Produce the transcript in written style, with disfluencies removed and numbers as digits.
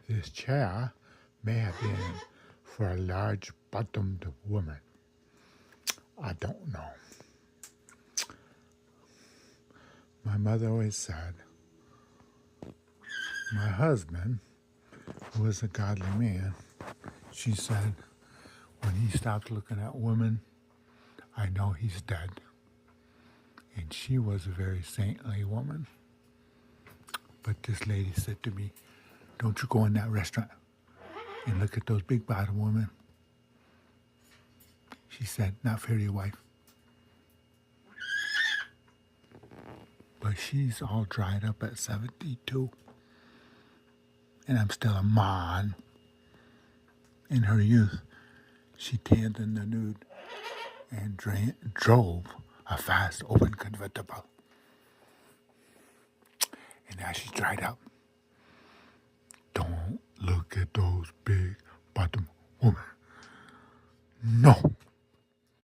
This chair may have been for a large-bottomed woman. I don't know. My mother always said, my husband, who was a godly man, she said, when he stops looking at women, I know he's dead. And she was a very saintly woman. But this lady said to me, don't you go in that restaurant and look at those big bottom women. She said, not fair to your wife. But she's all dried up at 72. And I'm still a man. In her youth, she tanned in the nude and drove a fast open convertible. And now she's dried up. Don't look at those big bottom women. No.